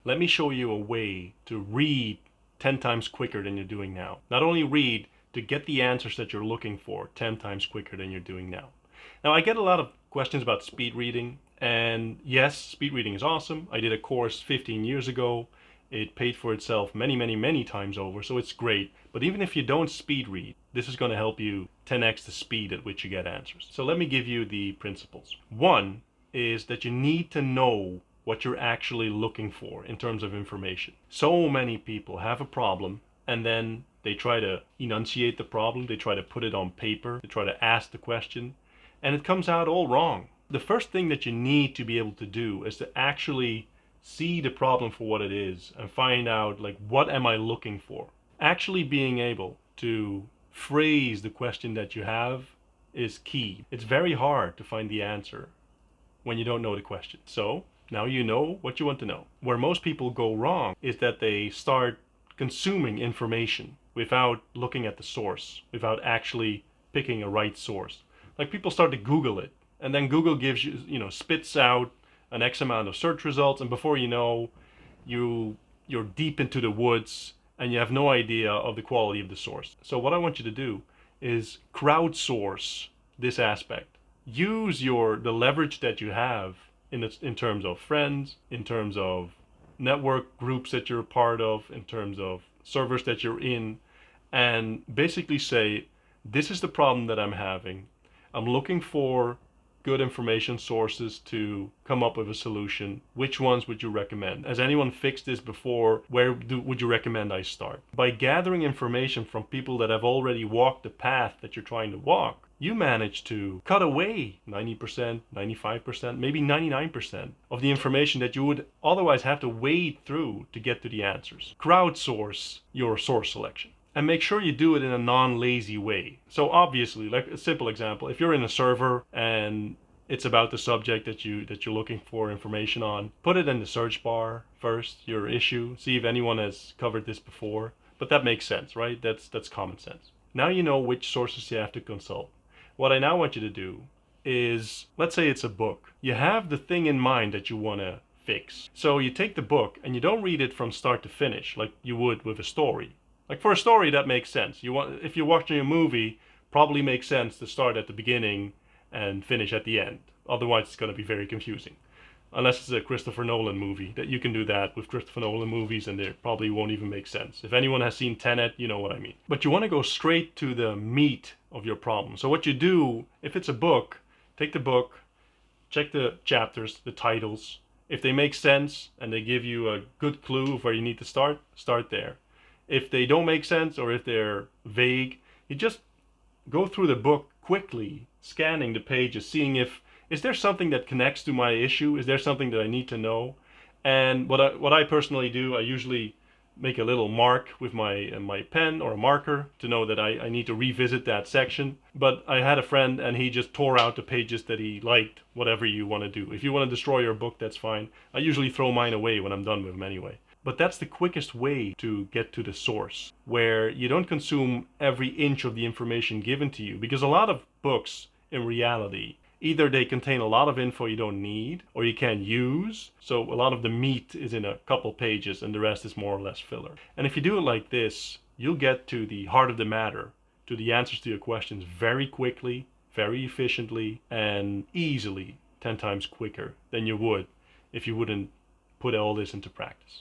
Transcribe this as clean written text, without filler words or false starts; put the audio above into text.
Let me show you a way to read 10 times quicker than you're doing now. Not only read, to get the answers that you're looking for 10 times quicker than you're doing now. Now, I get a lot of questions about speed reading, and yes, speed reading is awesome. I did a course 15 years ago. It paid for itself many times over, so it's great. But even if you don't speed read, this is going to help you 10x the speed at which you get answers. So let me give you the principles. One is that you need to know what you're actually looking for in terms of information. So many people have a problem and then they try to enunciate the problem, they try to put it on paper, they try to ask the question, and it comes out all wrong. The first thing that you need to be able to do is to actually see the problem for what it is and find out, like, what am I looking for? Actually being able to phrase the question that you have is key. It's very hard to find the answer when you don't know the question. So now you know what you want to know. Where most people go wrong is that they start consuming information without looking at the source, without actually picking a right source. Like, people start to Google it, and then Google gives you, spits out an X amount of search results, and before you know, you're deep into the woods and you have no idea of the quality of the source. So what I want you to do is crowdsource this aspect. Use the leverage that you have in terms of friends, in terms of network groups that you're a part of, in terms of servers that you're in, and basically say, this is the problem that I'm having. I'm looking for good information sources to come up with a solution. Which ones would you recommend? Has anyone fixed this before? Where would you recommend I start? By gathering information from people that have already walked the path that you're trying to walk, you manage to cut away 90%, 95%, maybe 99% of the information that you would otherwise have to wade through to get to the answers. Crowdsource your source selection. And make sure you do it in a non-lazy way. So obviously, like a simple example, if you're in a server and it's about the subject that you're looking for information on, put it in the search bar first, your issue, see if anyone has covered this before. But that makes sense, right? That's common sense. Now you know which sources you have to consult. What I now want you to do is, let's say it's a book. You have the thing in mind that you want to fix. So you take the book and you don't read it from start to finish like you would with a story. Like, for a story, that makes sense. If you're watching a movie, probably makes sense to start at the beginning and finish at the end. Otherwise, it's going to be very confusing. Unless it's a Christopher Nolan movie, that you can do that with Christopher Nolan movies, and they probably won't even make sense. If anyone has seen Tenet, you know what I mean. But you want to go straight to the meat of your problem. So what you do, if it's a book, take the book, check the chapters, the titles. If they make sense and they give you a good clue of where you need to start there. If they don't make sense or if they're vague, you just go through the book quickly, scanning the pages, seeing is there something that connects to my issue? Is there something that I need to know? And what I personally do, I usually make a little mark with my pen or a marker to know that I need to revisit that section. But I had a friend and he just tore out the pages that he liked, whatever you want to do. If you want to destroy your book, that's fine. I usually throw mine away when I'm done with them anyway. But that's the quickest way to get to the source, where you don't consume every inch of the information given to you. Because a lot of books, in reality, either they contain a lot of info you don't need or you can't use. So a lot of the meat is in a couple pages and the rest is more or less filler. And if you do it like this, you'll get to the heart of the matter, to the answers to your questions very quickly, very efficiently, and easily 10 times quicker than you would if you wouldn't put all this into practice.